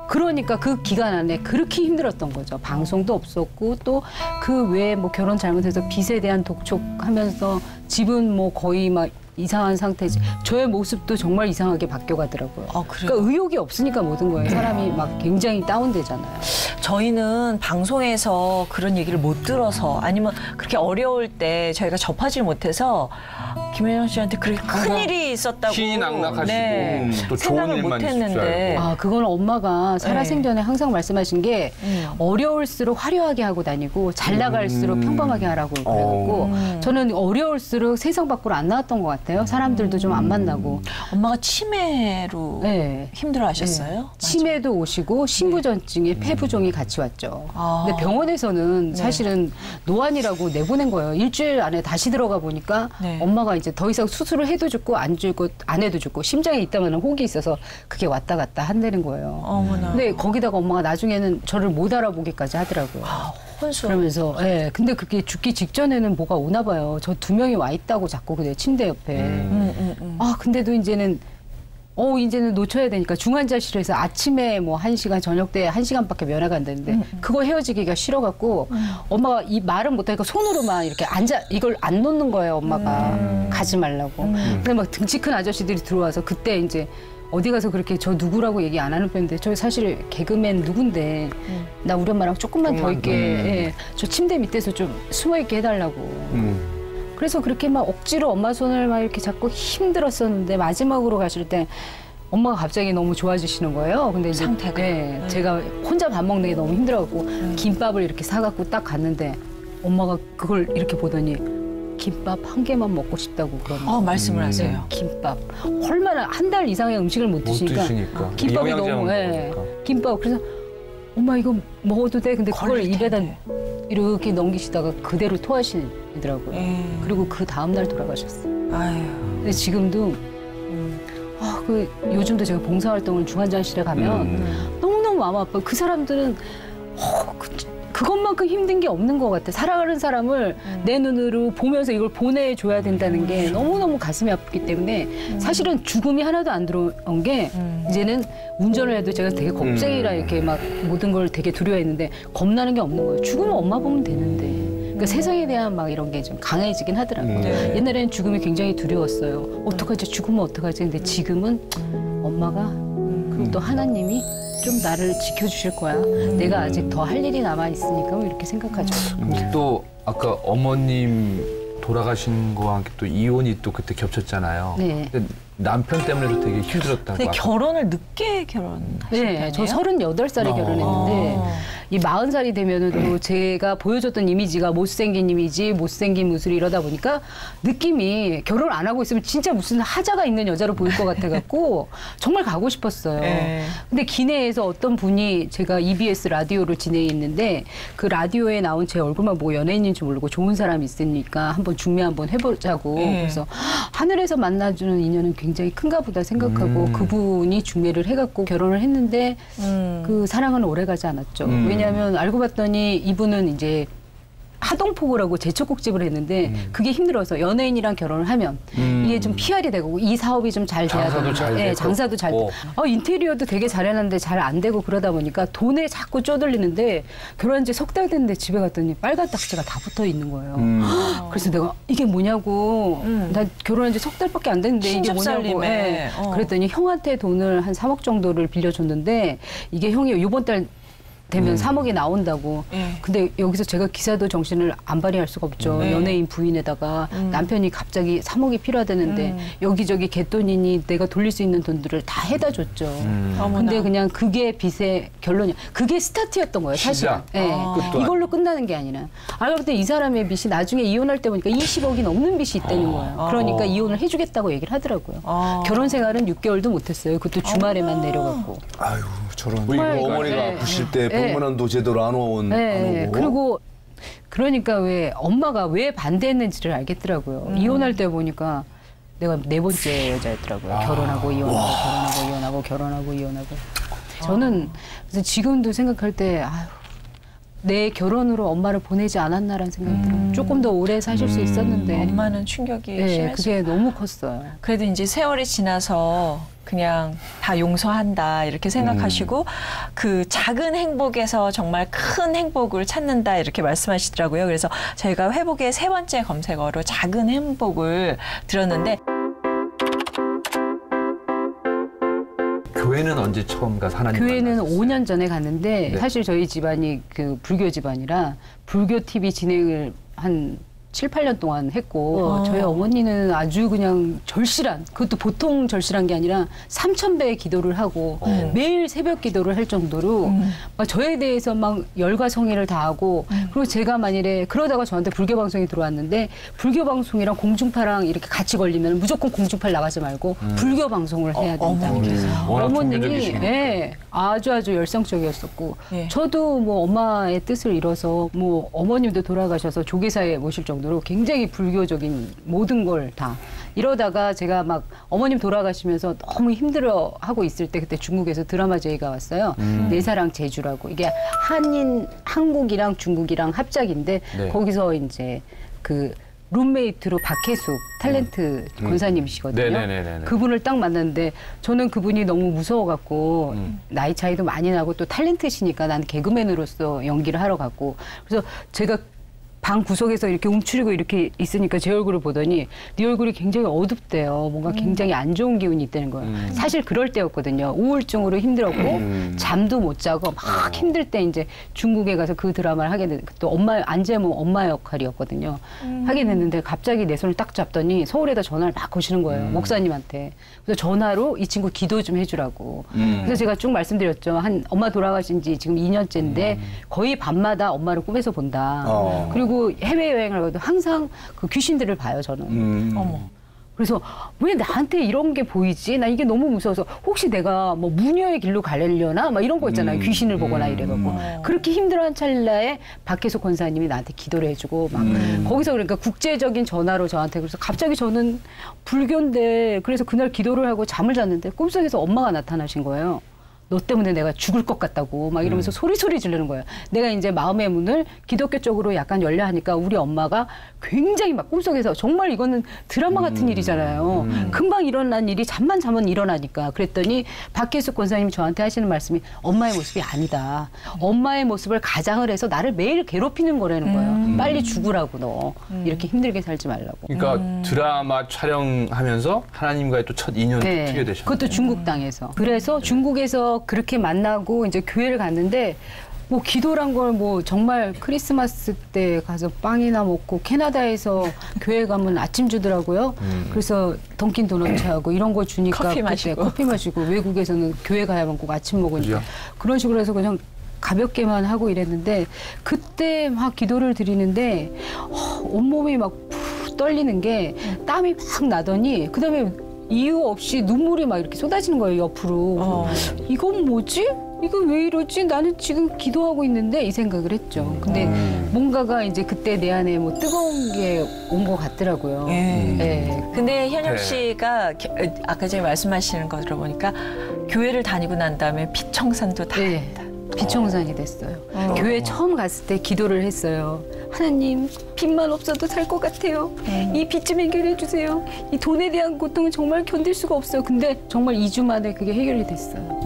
그러니까 그 기간 안에 그렇게 힘들었던 거죠. 방송도 없었고 또 그 외에 뭐 결혼 잘못해서 빚에 대한 독촉하면서 집은 뭐 거의 막 이상한 상태지. 저의 모습도 정말 이상하게 바뀌어가더라고요. 그러니까 의욕이 없으니까 모든 거예요. 사람이 막 굉장히 다운되잖아요. 저희는 방송에서 그런 얘기를 못 들어서 아니면 그렇게 어려울 때 저희가 접하지 못해서 김혜영 씨한테 그렇게 큰 일이 있었다고 신이 낙낙하시고 또 좋은 생각을 일만 있을 줄 못했는데 그건 엄마가 살아생전에 항상 말씀하신 게 어려울수록 화려하게 하고 다니고 잘 나갈수록 평범하게 하라고 그래갖고 저는 어려울수록 세상 밖으로 안 나왔던 것 같아요. 사람들도 좀 안 만나고. 엄마가 치매로 힘들어하셨어요? 치매도 오시고 신부전증에 폐부종이 같이 왔죠. 근데 병원에서는 사실은 노안이라고 내보낸 거예요. 일주일 안에 다시 들어가 보니까 엄마가 이제 더 이상 수술을 해도 죽고 안 죽고 안 해도 죽고 심장에 있다면 혹이 있어서 그게 왔다 갔다 한다는 거예요. 어머나. 근데 거기다가 엄마가 나중에는 저를 못 알아보기까지 하더라고요. 혼수. 그러면서 근데 그게 죽기 직전에는 뭐가 오나 봐요. 저 2명이 와 있다고 자꾸 그래 침대 옆에. 근데도 이제는 놓쳐야 되니까 중환자실에서 아침에 뭐 1시간 저녁 때 1시간밖에 면회가 안 되는데 그거 헤어지기가 싫어갖고 엄마가 이 말은 못하니까 손으로만 이렇게 이걸 안 놓는 거예요. 엄마가 가지 말라고. 근데 막 등치 큰 아저씨들이 들어와서 그때 이제 어디 가서 그렇게 저 누구라고 얘기 안 하는 편인데 저 사실 개그맨 누군데 나 우리 엄마랑 조금만 더 있게 저 침대 밑에서 좀 숨어 있게 해달라고. 그래서 그렇게 막 억지로 엄마 손을 막 이렇게 잡고 힘들었었는데 마지막으로 가실 때 엄마가 갑자기 너무 좋아지시는 거예요. 근데 이제 상태가 제가 혼자 밥 먹는 게 너무 힘들어갖고 김밥을 이렇게 사갖고 딱 갔는데 엄마가 그걸 이렇게 보더니 김밥 한 개만 먹고 싶다고 그러는 말씀을 하세요. 김밥. 얼마나 한 달 이상의 음식을 못 드시니까 김밥이 너무 김밥. 그래서 엄마 이거 먹어도 돼? 근데 그걸 입에다 이렇게 넘기시다가 그대로 토하시더라고요. 그리고 그 다음 날 돌아가셨어요. 근데 지금도 요즘도 제가 봉사활동을 중환자실에 가면 너무너무 마음 아파요. 그 사람들은 그것만큼 힘든 게 없는 것 같아. 살아가는 사람을 내 눈으로 보면서 이걸 보내줘야 된다는 게 너무너무 가슴이 아프기 때문에 사실은 죽음이 하나도 안 들어온 게 이제는 운전을 해도 제가 되게 겁쟁이라 이렇게 막 모든 걸 되게 두려워했는데 겁나는 게 없는 거예요. 죽으면 엄마 보면 되는데. 그러니까 세상에 대한 막 이런 게 좀 강해지긴 하더라고요. 옛날에는 죽음이 굉장히 두려웠어요. 어떡하지? 죽으면 어떡하지? 근데 지금은 엄마가 그리고 또 하나님이 좀 나를 지켜주실 거야. 내가 아직 더 할 일이 남아있으니까 뭐 이렇게 생각하죠. 또 아까 어머님 돌아가신 거와 함께 또 이혼이 또 그때 겹쳤잖아요. 네. 근데 남편 때문에도 되게 힘들었다고. 근데 결혼을 늦게 결혼하신 네, 저 38살에 결혼했는데 이 40살이 되면은 또 제가 보여줬던 이미지가 못생긴 이미지, 못생긴 모습 이러다 보니까 느낌이 결혼 안 하고 있으면 진짜 무슨 하자가 있는 여자로 보일 것 같아갖고 정말 가고 싶었어요. 근데 기내에서 어떤 분이 제가 EBS 라디오를 진행했는데 그 라디오에 나온 제 얼굴만 보고 연예인인 줄 모르고 좋은 사람이 있으니까 한번 중매 한번 해보자고. 그래서 하늘에서 만나주는 인연은 굉장히 큰가 보다 생각하고 그분이 중매를 해갖고 결혼을 했는데 그 사랑은 오래가지 않았죠. 왜냐하면 알고 봤더니 이분은 이제 하동포구라고 제철국집을 했는데 그게 힘들어서 연예인이랑 결혼을 하면 이게 좀 PR이 되고 이 사업이 좀 잘 돼야 되는데 네, 장사도 잘 되고 인테리어도 되게 잘해놨는데 잘 안 되고 그러다 보니까 돈에 자꾸 쪼들리는데 결혼한 지 석 달 됐는데 집에 갔더니 빨간 딱지가 다 붙어 있는 거예요. 그래서 내가 이게 뭐냐고 나 결혼한 지 석 달밖에 안 됐는데 이게 뭐냐고 그랬더니 형한테 돈을 한 3억 정도를 빌려줬는데 이게 형이 이번 달 되면 3억이 나온다고. 근데 여기서 제가 기사도 정신을 안 발휘할 수가 없죠. 연예인 부인에다가 남편이 갑자기 3억이 필요하다는데 여기저기 갯돈이니 내가 돌릴 수 있는 돈들을 다 해다 줬죠. 근데 그냥 그게 빚의 결론이야. 그게 스타트였던 거예요, 사실. 네. 이걸로 끝나는 게 아니라. 알고 봤더니 이 사람의 빚이 나중에 이혼할 때 보니까 20억이 넘는 빚이 있다는 거예요. 그러니까 이혼을 해주겠다고 얘기를 하더라고요. 결혼 생활은 6개월도 못했어요. 그것도 주말에만 내려갔고. 아유, 저런. 우리 어머니가 아프실 때 병문안도 제대로 안 오고. 그리고 그러니까 왜 엄마가 왜 반대했는지를 알겠더라고요. 이혼할 때 보니까 내가 4번째 여자였더라고요. 결혼하고 이혼하고 결혼하고 이혼하고 결혼하고 이혼하고. 저는 그래서 지금도 생각할 때 내 결혼으로 엄마를 보내지 않았나라는 생각이 들어요. 조금 더 오래 사실 수 있었는데. 엄마는 충격이 심했어요. 그게 너무 컸어요. 그래도 이제 세월이 지나서 그냥 다 용서한다 이렇게 생각하시고 그 작은 행복에서 정말 큰 행복을 찾는다 이렇게 말씀하시더라고요. 그래서 저희가 회복의 3번째 검색어로 작은 행복을 들었는데 교회는 언제 처음 가서 하나님 교회는 만나셨어요? 5년 전에 갔는데 사실 저희 집안이 그 불교 집안이라 불교 TV 진행을 한 7, 8년 동안 했고 저희 어머니는 아주 그냥 절실한 그것도 보통 절실한 게 아니라 3000배의 기도를 하고 매일 새벽 기도를 할 정도로 막 저에 대해서 막 열과 성의를 다하고 그리고 제가 만일에 그러다가 저한테 불교 방송이 들어왔는데 불교 방송이랑 공중파랑 이렇게 같이 걸리면 무조건 공중파를 나가지 말고 불교 방송을 해야 된다. 어머님이 아주 열성적이었었고 저도 뭐 엄마의 뜻을 이뤄서 뭐 어머님도 돌아가셔서 조계사에 모실 정도로 굉장히 불교적인 모든 걸 다 이러다가 제가 막 어머님 돌아가시면서 너무 힘들어하고 있을 때 그때 중국에서 드라마 제의가 왔어요. 내 사랑 제주라고 이게 한국이랑 중국이랑 합작인데 거기서 이제 그 룸메이트로 박혜숙 탤런트 권사님이시거든요. 그분을 딱 만났는데 저는 그분이 너무 무서워갖고 나이 차이도 많이 나고 또 탤런트시니까 난 개그맨으로서 연기를 하러 갔고 그래서 제가 방 구석에서 이렇게 움츠리고 이렇게 있으니까 제 얼굴을 보더니 네 얼굴이 굉장히 어둡대요. 뭔가 굉장히 안 좋은 기운이 있다는 거예요. 사실 그럴 때였거든요. 우울증으로 힘들었고 잠도 못 자고 막 힘들 때 이제 중국에 가서 그 드라마를 하게 됐는데 또 안재모 엄마 역할이었거든요. 하게 됐는데 갑자기 내 손을 딱 잡더니 서울에다 전화를 막 거시는 거예요. 목사님한테. 그래서 전화로 이 친구 기도 좀 해주라고. 그래서 제가 쭉 말씀드렸죠. 엄마 돌아가신 지 지금 2년째인데 거의 밤마다 엄마를 꿈에서 본다. 그리고 해외여행을 가도 항상 그 귀신들을 봐요, 저는. 그래서 왜 나한테 이런 게 보이지? 나 이게 너무 무서워서 혹시 내가 뭐 무녀의 길로 가려나? 막 이런 거 있잖아요. 귀신을 보거나 이래갖고. 그렇게 힘들어한 찰나에 박혜숙 권사님이 나한테 기도를 해주고 막 거기서 그러니까 국제적인 전화로 저한테 그래서 갑자기 저는 불교인데 그래서 그날 기도를 하고 잠을 잤는데 꿈속에서 엄마가 나타나신 거예요. 너 때문에 내가 죽을 것 같다고 막 이러면서 소리 지르는 거예요. 내가 이제 마음의 문을 기독교 쪽으로 약간 열려 하니까 우리 엄마가 굉장히 막 꿈속에서 정말 이거는 드라마 같은 일이잖아요. 금방 일어난 일이 잠만 자면 일어나니까. 그랬더니 박혜숙 권사님이 저한테 하시는 말씀이 엄마의 모습이 아니다. 엄마의 모습을 가장을 해서 나를 매일 괴롭히는 거라는 거예요. 빨리 죽으라고 너. 이렇게 힘들게 살지 말라고. 그러니까 드라마 촬영하면서 하나님과의 또 첫 인연을 트게 되셨네요. 그것도 중국 땅에서. 그래서 중국에서 그렇게 만나고 이제 교회를 갔는데 뭐 기도란 걸 뭐 정말 크리스마스 때 가서 빵이나 먹고 캐나다에서 교회 가면 아침 주더라고요. 그래서 던킨 도너츠하고 이런 거 주니까 커피 마시고 외국에서는 교회 가야만 꼭 아침 먹으니까 그런 식으로 해서 그냥 가볍게만 하고 이랬는데 그때 막 기도를 드리는데 온몸이 막 푹 떨리는 게 땀이 막 나더니 그다음에 이유 없이 눈물이 막 이렇게 쏟아지는 거예요, 옆으로. 이건 뭐지? 이거 왜 이러지? 나는 지금 기도하고 있는데 이 생각을 했죠. 근데 뭔가가 이제 그때 내 안에 뭐 뜨거운 게 온 것 같더라고요. 네. 근데 현영 씨가 아까 전에 말씀하시는 거 들어보니까 교회를 다니고 난 다음에 피청산도 다 했다. 피청산이 됐어요. 교회 처음 갔을 때 기도를 했어요. 하나님, 빚만 없어도 살 것 같아요. 이 빚 좀 해결해 주세요. 이 돈에 대한 고통은 정말 견딜 수가 없어요. 근데 정말 2주 만에 그게 해결이 됐어요.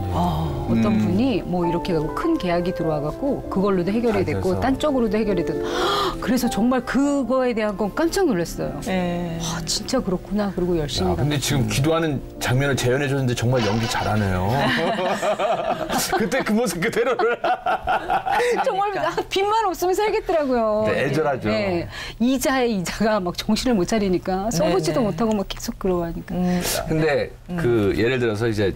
어떤 분이 뭐 이렇게 큰 계약이 들어와갖고 그걸로도 해결이 됐고 딴 쪽으로도 해결이 됐고 그래서 정말 그거에 대한 건 깜짝 놀랐어요. 진짜 그렇구나. 그리고 열심히. 근데 지금 기도하는 장면을 재현해 줬는데 정말 연기 잘하네요. 그때 그 모습 그대로를. 정말 빚만 없으면 살겠더라고요. 네, 애절하죠. 네. 이자에 이자가 막 정신을 못 차리니까 써보지도 못하고 막 계속 그러고 하니까. 근데 그 예를 들어서 이제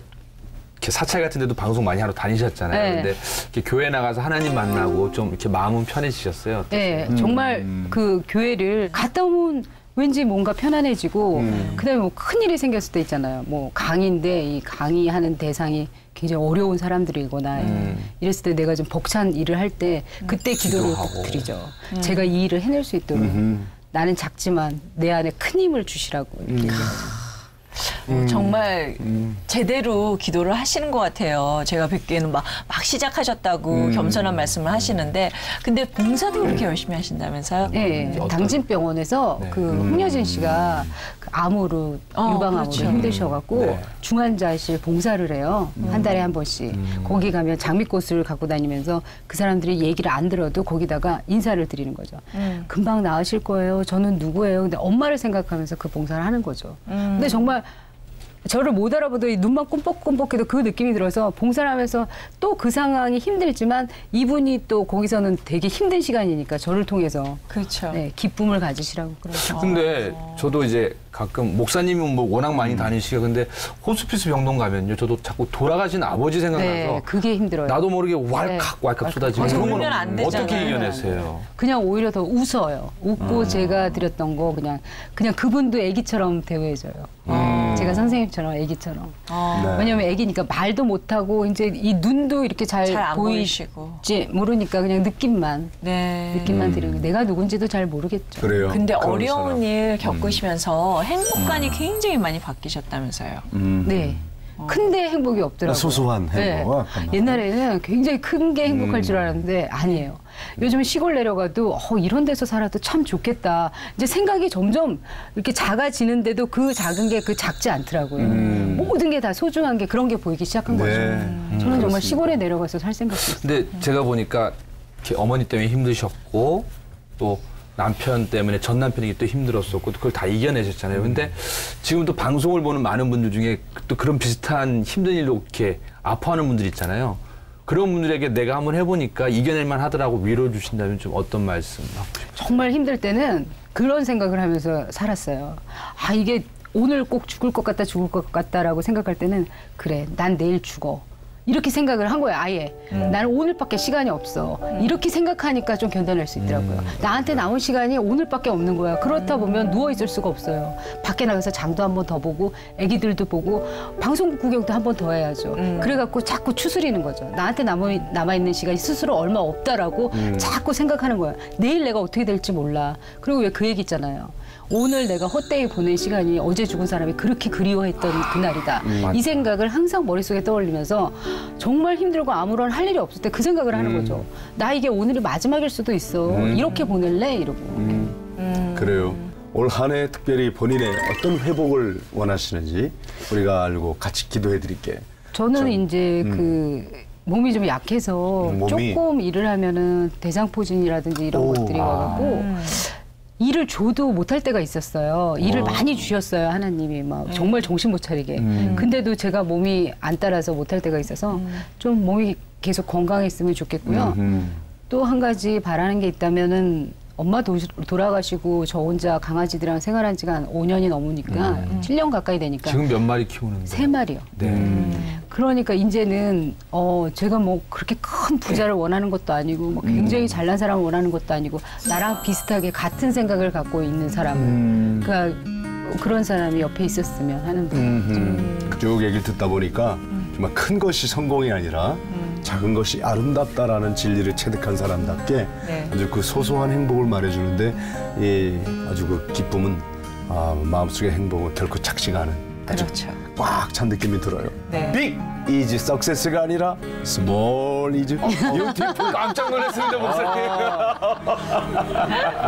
이렇게 사찰 같은 데도 방송 많이 하러 다니셨잖아요. 근데 이렇게 교회 나가서 하나님 만나고 좀 이렇게 마음은 편해지셨어요? 네, 정말 그 교회를 갔다 오면 왠지 뭔가 편안해지고 그다음에 뭐 큰일이 생겼을 때 있잖아요. 뭐 강의인데 이 강의하는 대상이 굉장히 어려운 사람들이거나 이랬을 때 내가 좀 벅찬 일을 할 때 그때 기도를 꼭 드리죠. 제가 이 일을 해낼 수 있도록 나는 작지만 내 안에 큰 힘을 주시라고 이렇게 얘기하죠. 정말 제대로 기도를 하시는 것 같아요. 제가 뵙기에는 막 시작하셨다고 겸손한 말씀을 하시는데 근데 봉사도 그렇게 열심히 하신다면서요? 네. 당진병원에서 그 홍여진 씨가 그 암으로 유방암으로 힘드셔갖고 중환자실 봉사를 해요. 한 달에 한 번씩. 거기 가면 장미꽃을 갖고 다니면서 그 사람들이 얘기를 안 들어도 거기다가 인사를 드리는 거죠. 금방 나으실 거예요. 저는 누구예요? 근데 엄마를 생각하면서 그 봉사를 하는 거죠. 근데 정말 저를 못 알아보더니 눈만 꼼뻑꼼뻑해도 그 느낌이 들어서 봉사를 하면서 또 그 상황이 힘들지만 이분이 또 거기서는 되게 힘든 시간이니까 저를 통해서 그렇죠. 네, 기쁨을 가지시라고 그러죠. 근데 저도 이제 가끔 목사님은 뭐 워낙 많이 다니시고 근데 호스피스 병동 가면요 저도 자꾸 돌아가신 아버지 생각나서 네, 그게 힘들어요. 나도 모르게 왈칵 쏟아지고 그런 건 어떻게 이겨내세요? 그냥 오히려 더 웃어요. 웃고 제가 드렸던 거 그냥 그분도 애기처럼 대우해줘요. 제가 선생님처럼 애기처럼. 왜냐면 애기니까 말도 못하고 이제 이 눈도 이렇게 잘 보이지 모르니까 그냥 느낌만 드리고 내가 누군지도 잘 모르겠죠. 그래요. 근데 어려운 일 겪으시면서 행복관이 굉장히 많이 바뀌셨다면서요. 네. 큰데 행복이 없더라고요. 소소한 행복. 옛날에는 굉장히 큰 게 행복할 줄 알았는데 아니에요. 요즘 시골 내려가도 이런 데서 살아도 참 좋겠다. 이제 생각이 점점 이렇게 작아지는데도 그 작은 게 그 작지 않더라고요. 모든 게 다 소중한 게 그런 게 보이기 시작한 거죠. 저는 정말 시골에 내려가서 살 생각도 있어요. 근데 제가 보니까 이렇게 어머니 때문에 힘드셨고 또 남편 때문에 전 남편이 또 힘들었었고 그걸 다 이겨내셨잖아요. 근데 지금 또 방송을 보는 많은 분들 중에 또 그런 비슷한 힘든 일로 이렇게 아파하는 분들 있잖아요. 그런 분들에게 내가 한번 해보니까 이겨낼만 하더라고 위로해 주신다면 좀 어떤 말씀 하고 싶어요? 정말 힘들 때는 그런 생각을 하면서 살았어요. 이게 오늘 꼭 죽을 것 같다라고 생각할 때는 그래, 난 내일 죽어. 이렇게 생각을 한 거예요, 아예. 나는 오늘밖에 시간이 없어. 이렇게 생각하니까 좀 견뎌낼 수 있더라고요. 나한테 남은 시간이 오늘밖에 없는 거야. 그렇다 보면 누워있을 수가 없어요. 밖에 나가서 장도 한 번 더 보고 애기들도 보고 방송국 구경도 한 번 더 해야죠. 그래갖고 자꾸 추스리는 거죠. 나한테 남아있는 시간이 스스로 얼마 없다라고 자꾸 생각하는 거야. 내일 내가 어떻게 될지 몰라. 그리고 왜 그 얘기 있잖아요. 오늘 내가 헛되이 보낸 시간이 어제 죽은 사람이 그렇게 그리워했던 그날이다. 이 생각을 항상 머릿속에 떠올리면서 정말 힘들고 아무런 할 일이 없을 때 그 생각을 하는 거죠. 나 이게 오늘이 마지막일 수도 있어. 이렇게 보낼래? 이러고. 그래요. 올 한 해 특별히 본인의 어떤 회복을 원하시는지 우리가 알고 같이 기도해 드릴게. 저는 이제 그 몸이 좀 약해서 조금 일을 하면은 대장포진이라든지 이런 것들이 와갖고 일을 줘도 못할 때가 있었어요. 일을 많이 주셨어요, 하나님이. 막 정말 정신 못 차리게. 근데도 제가 몸이 안 따라서 못할 때가 있어서 좀 몸이 계속 건강했으면 좋겠고요. 또 한 가지 바라는 게 있다면은 엄마 돌아가시고 저 혼자 강아지들이랑 생활한 지가 한 5년이 넘으니까 7년 가까이 되니까 지금 몇 마리 키우는데? 3마리요. 네. 그러니까 이제는 제가 뭐 그렇게 큰 부자를 원하는 것도 아니고 뭐 굉장히 잘난 사람을 원하는 것도 아니고 나랑 비슷하게 같은 생각을 갖고 있는 사람을 그러니까 그런 사람이 옆에 있었으면 하는 분. 쭉 얘기를 듣다 보니까 정말 큰 것이 성공이 아니라 작은 것이 아름답다라는 진리를 체득한 사람답게 아주 그 소소한 행복을 말해주는데 아주 그 기쁨은 마음속의 행복은 결코 작지가 않은 아주 꽉 찬 느낌이 들어요. Big is success가 아니라 small is beautiful. 깜짝 놀랐습니다, 목사님.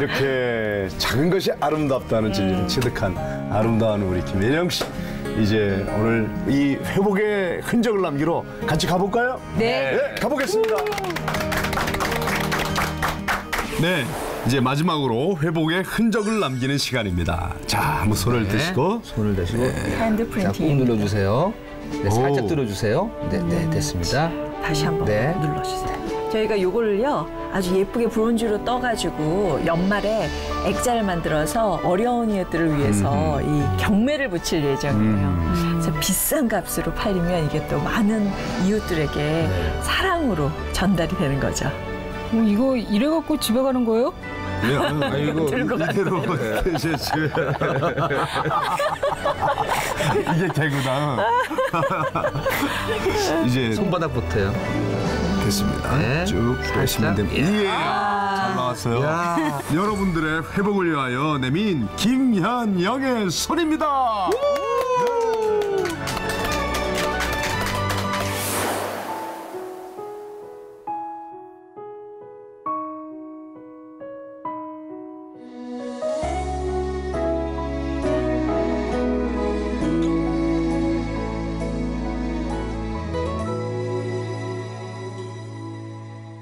이렇게 작은 것이 아름답다는 진리를 체득한 아름다운 우리 김혜령 씨. 이제 오늘 이 회복의 흔적을 남기러 같이 가볼까요? 네. 가보겠습니다. 네, 이제 마지막으로 회복의 흔적을 남기는 시간입니다. 자, 한번 손을 대시고. 손을 대시고. 핸드 자, 프린팅. 꾹 눌러주세요. 네, 살짝 들어주세요. 네, 됐습니다. 다시 한번 눌러주세요. 저희가 요거를요 아주 예쁘게 브론즈로 떠가지고 연말에 액자를 만들어서 어려운 이웃들을 위해서 이 경매를 붙일 예정이에요. 그래서 비싼 값으로 팔리면 이게 또 많은 이웃들에게 사랑으로 전달이 되는 거죠. 이거 이래갖고 집에 가는 거예요? 네, 이거 이대로 집에. 이게 개구나. 이제 손바닥부터요. 됐습니다. 네. 쭉 빼시면 됩니다. 잘 나왔어요. 여러분들의 회복을 위하여 내민 김현영의 손입니다.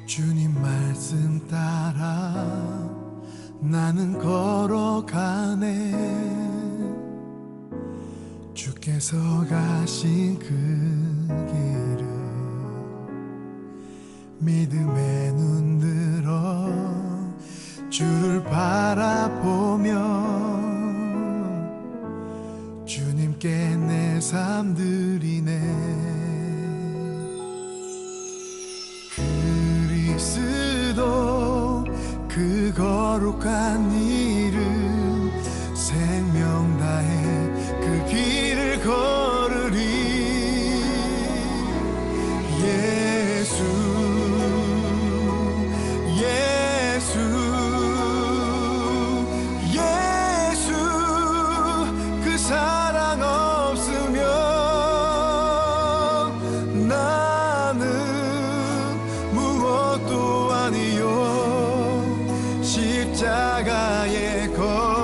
주님 말씀 따라 나는 걸어가네 주께서 가신 그 길을 믿음에 눈들어 주를 바라보며 주님께 내 삶 드리네 그리스도 그 거룩한 이름 생명 다해 그 길을 걸으리 예수 예수 예수 그 사랑 없으면 나는 무엇도 아니요 십자가에 걸